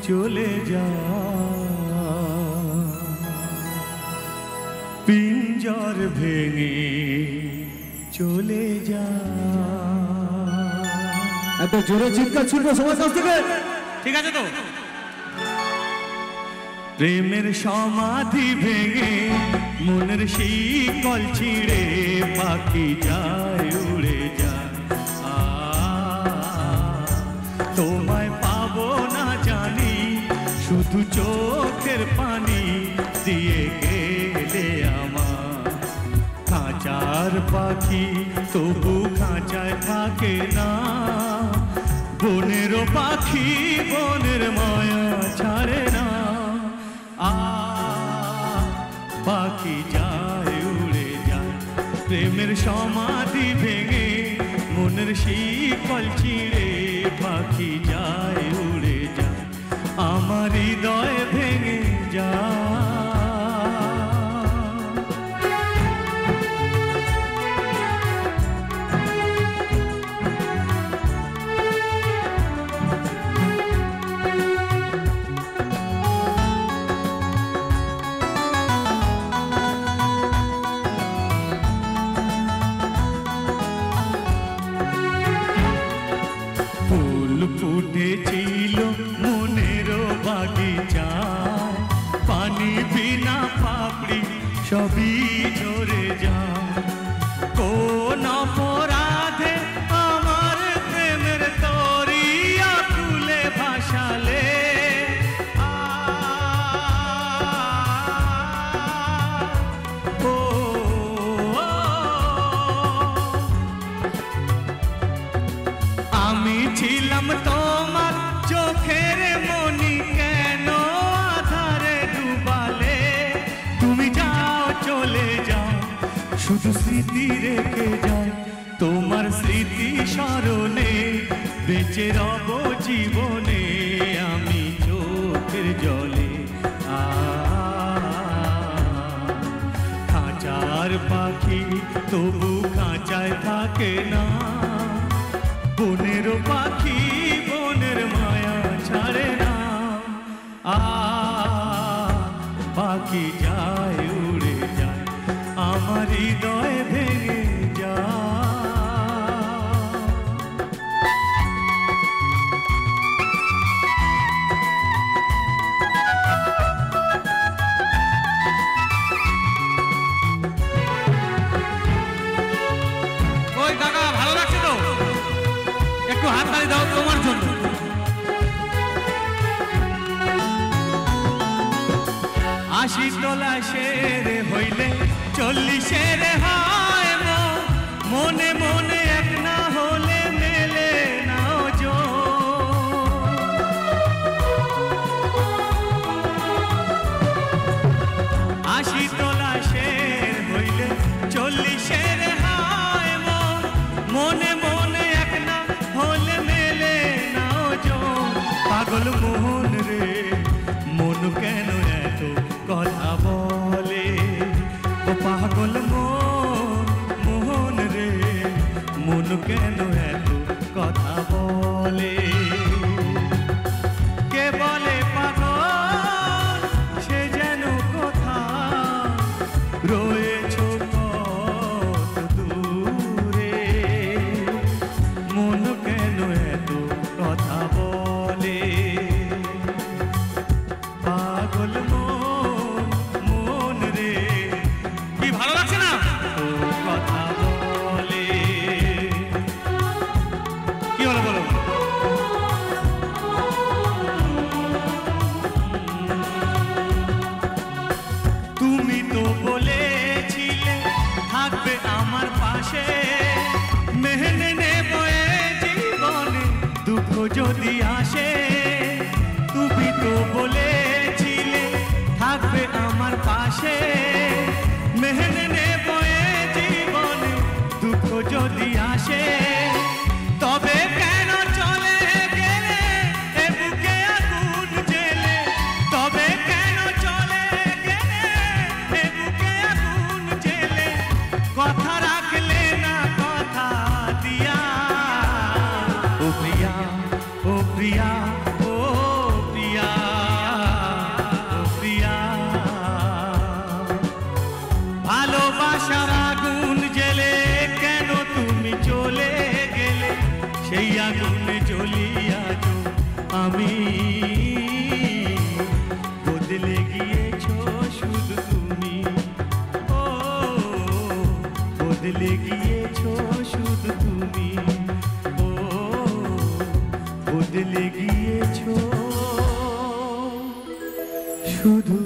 চলে যা, পিঞ্জর ভেঙে চলে যা। এত জোরে চিৎকার ছুটবো সবার কাছ থেকে, ঠিক আছে তো? প্রেমের সমাধি ভেঙে মনের শিকল ছিঁড়ে পাখি যায় উড়ে যায়। তোমায় পাবো না জানি, শুধু চোখের পানি দিয়ে গেলে আমার। খাঁচার পাখি তবু খাঁচায় থাকে না, বনেরও পাখি বনের মায়া ছাড়ে না। পাখি যায় উড়ে যায়, প্রেমের সমাধি ভেঙে মনের শিকল ছিঁড়ে পাখি যায় উড়ে যায়, আমার হৃদয় ভেঙে যায়। ফুটেছিল মনের বাগিচায়, পানি বিনা পাপড়ি সবই ঝরে যায়। কোন অপরাধে আমার প্রেমের তরিয়া ফুলে ভাসালে, আমি ছিলাম তোমার চোখের মনি, কেন আধারে ডুবালে? তুমি যাও চলে যাও, শুধু স্মৃতি রেখে যাও, তোমার স্মৃতি স্মরণে বেঁচে রব জীবনে আমি চোখের জলে। খাঁচার পাখি তবু খাঁচায় থাকে না, বনের পাখি বনের মায়া ছাড়ে না। পাখি যায় উড়ে যায়, আমার হৃদয় ভেঙে যায়। ওই কাকা ভালো লাগছে তো? একটু হাত তালি দাও তোমার জন্য। আশি তোলা শের হইলে 40 হয় মনে মনে এক না হলে মেলে না জো। 80 তোলা শের হইলে 40 হয় মনে মনে এক না হলে মেলে না জো। পাগল মোহন রে মন কেন এত কথা বলে, ও পাগল মোহন রে মন কেন এত কথা বলে। কে বলে পাগল সে যেন কোথা রয়েছ কত দূরে, মন কেন এত কথা বলে। পাগল মন রে, কি ভালো লাগছে না ও কথা বলে। কি হলো বলো? তুমি তো বলেছিলে থাকবে আমার পাশে, মেনে নেব জীবনে দুঃখ যদি আসে। তুমি তো বলেছিলে থাকবে আমার পাশে, মেনে নেব জীবনে দুঃখ যদি আসে। তবে কেন চলে গেলে এ বুকে আগুন জেলে, তবে কেন চলে গেলে এ বুকে আগুন জেলে। কথা রাখলে না কথা দিয়া, ও প্রিয়া ও প্রিয়া ও প্রিয়া। আমি বদলে গিয়েছো শুধু তুমি ও বদলে গিয়েছো শুধু তুমি ও বদলে গিয়েছো শুধু